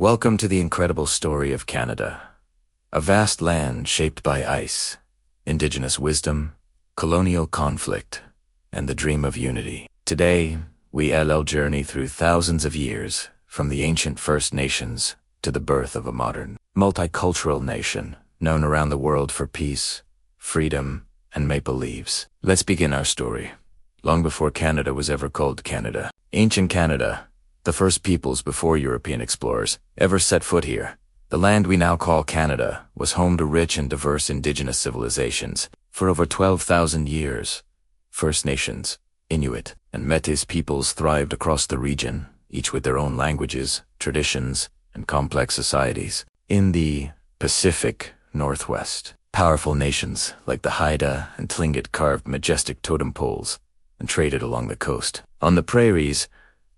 Welcome to the incredible story of Canada, a vast land shaped by ice, Indigenous wisdom, colonial conflict, and the dream of unity. Today, we'll journey through thousands of years, from the ancient First Nations to the birth of a modern, multicultural nation, known around the world for peace, freedom, and maple leaves. Let's begin our story. Long before Canada was ever called Canada, ancient Canada, the first peoples before European explorers ever set foot here. The land we now call Canada was home to rich and diverse Indigenous civilizations. For over 12,000 years, First Nations, Inuit, and Métis peoples thrived across the region, each with their own languages, traditions, and complex societies. In the Pacific Northwest, powerful nations like the Haida and Tlingit carved majestic totem poles and traded along the coast. On the prairies,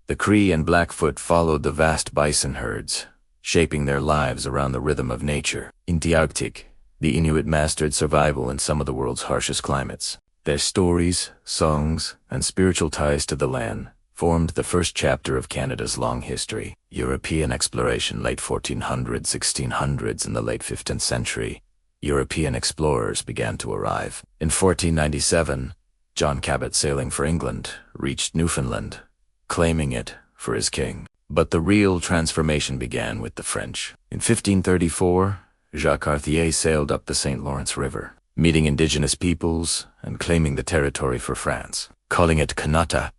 the Cree and Blackfoot followed the vast bison herds, shaping their lives around the rhythm of nature. In the Arctic, the Inuit mastered survival in some of the world's harshest climates. Their stories, songs, and spiritual ties to the land formed the first chapter of Canada's long history. European exploration, late 1400s, 1600s, and the late 15th century. European explorers began to arrive. In 1497, John Cabot, sailing for England, reached Newfoundland, claiming it for his king. But the real transformation began with the French. In 1534, Jacques Cartier sailed up the St. Lawrence River, meeting indigenous peoples and claiming the territory for France, calling it Kanata,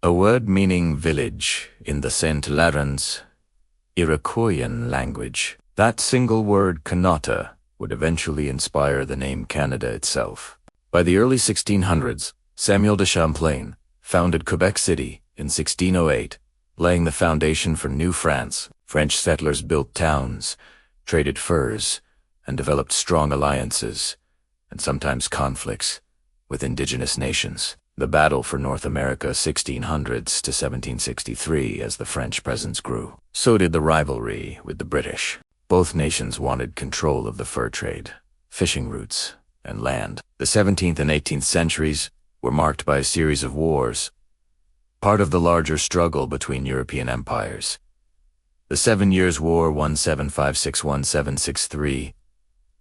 a word meaning village in the St. Lawrence Iroquoian language. That single word, Kanata, would eventually inspire the name Canada itself. By the early 1600s, Samuel de Champlain founded Quebec City in 1608, laying the foundation for New France. French settlers built towns, traded furs, and developed strong alliances, and sometimes conflicts, with indigenous nations. The battle for North America 1600s to 1763 as the French presence grew. So did the rivalry with the British. Both nations wanted control of the fur trade, fishing routes, and land. The 17th and 18th centuries were marked by a series of wars, part of the larger struggle between European empires. The 7 Years' War 1756–1763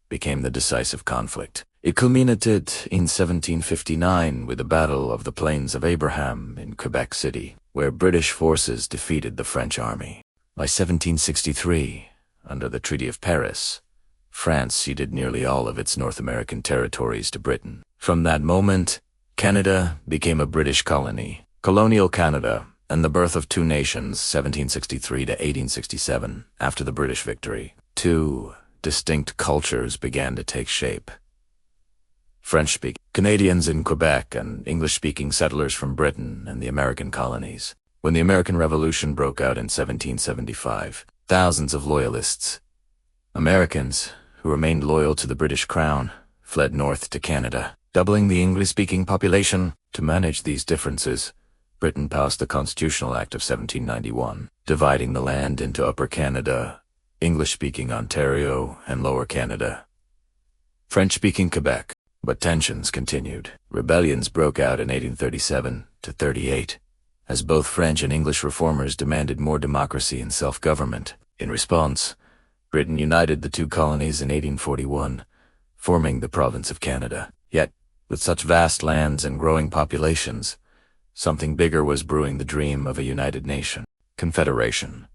became the decisive conflict. It culminated in 1759 with the Battle of the Plains of Abraham in Quebec City, where British forces defeated the French army. By 1763, under the Treaty of Paris, France ceded nearly all of its North American territories to Britain. From that moment, Canada became a British colony. Colonial Canada and the birth of two nations, 1763 to 1867, after the British victory. Two distinct cultures began to take shape. French-speaking Canadians in Quebec and English-speaking settlers from Britain and the American colonies. When the American Revolution broke out in 1775, thousands of loyalists, Americans who remained loyal to the British Crown, fled north to Canada, doubling the English-speaking population. To manage these differences, Britain passed the Constitutional Act of 1791, dividing the land into Upper Canada, English-speaking Ontario, and Lower Canada, French-speaking Quebec. But tensions continued. Rebellions broke out in 1837 to 38, as both French and English reformers demanded more democracy and self-government. In response, Britain united the two colonies in 1841, forming the province of Canada. Yet, with such vast lands and growing populations, something bigger was brewing: the dream of a united nation. Confederation.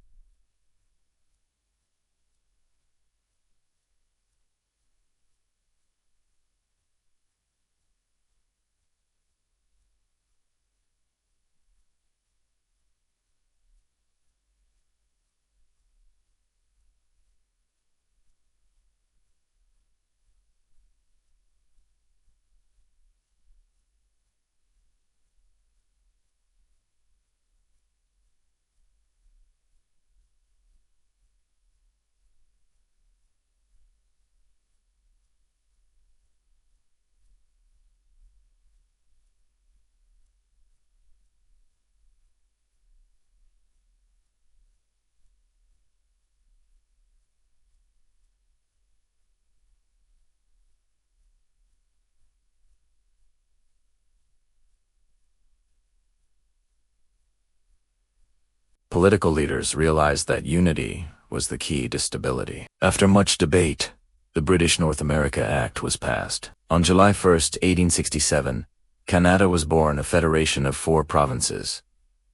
Political leaders realized that unity was the key to stability. After much debate, the British North America Act was passed. On July 1, 1867, Canada was born, a federation of 4 provinces: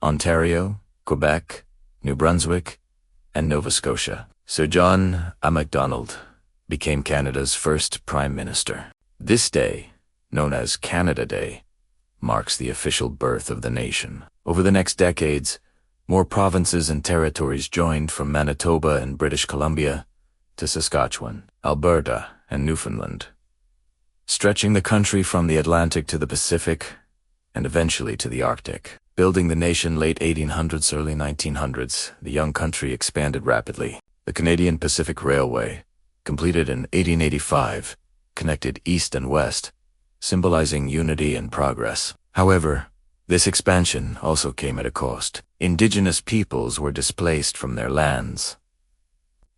Ontario, Quebec, New Brunswick, and Nova Scotia. Sir John A. Macdonald became Canada's first Prime Minister. This day, known as Canada Day, marks the official birth of the nation. Over the next decades, more provinces and territories joined, from Manitoba and British Columbia to Saskatchewan, Alberta, and Newfoundland, stretching the country from the Atlantic to the Pacific and eventually to the Arctic. Building the nation late 1800s, early 1900s, the young country expanded rapidly. The Canadian Pacific Railway, completed in 1885, connected east and west, symbolizing unity and progress. However, this expansion also came at a cost. Indigenous peoples were displaced from their lands,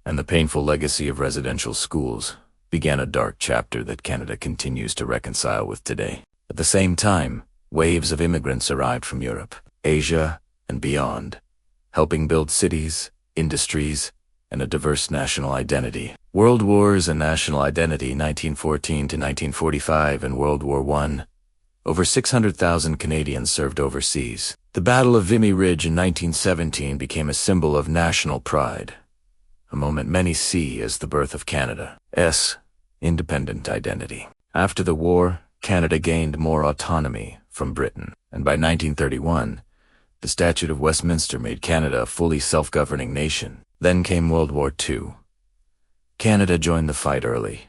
and the painful legacy of residential schools began a dark chapter that Canada continues to reconcile with today. At the same time, waves of immigrants arrived from Europe, Asia, and beyond, helping build cities, industries, and a diverse national identity. World Wars and National Identity, 1914 to 1945, and World War I. Over 600,000 Canadians served overseas. The Battle of Vimy Ridge in 1917 became a symbol of national pride, a moment many see as the birth of Canada's independent identity. After the war, Canada gained more autonomy from Britain, and by 1931, the Statute of Westminster made Canada a fully self-governing nation. Then came World War II. Canada joined the fight early,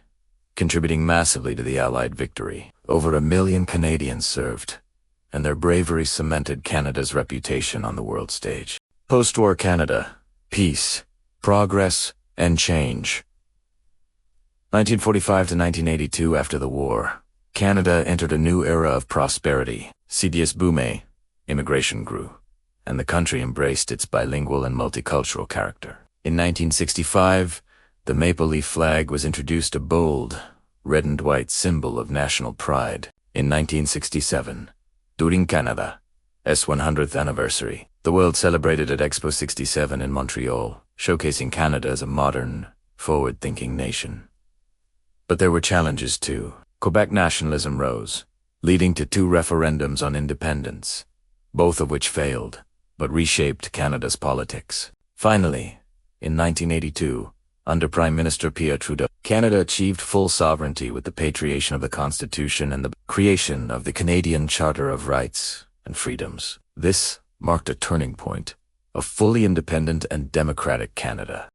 contributing massively to the Allied victory. Over 1 million Canadians served, and their bravery cemented Canada's reputation on the world stage. Post-war Canada: peace, progress, and change. 1945 to 1982, after the war, Canada entered a new era of prosperity. CDS boomé, immigration grew, and the country embraced its bilingual and multicultural character. In 1965, the maple leaf flag was introduced, a bold, red and white symbol of national pride. In 1967, during Canada's 100th anniversary, the world celebrated at Expo 67 in Montreal, showcasing Canada as a modern, forward-thinking nation. But there were challenges too. Quebec nationalism rose, leading to 2 referendums on independence, both of which failed, but reshaped Canada's politics. Finally, in 1982, under Prime Minister Pierre Trudeau, Canada achieved full sovereignty with the patriation of the Constitution and the creation of the Canadian Charter of Rights and Freedoms. This marked a turning point, a fully independent and democratic Canada.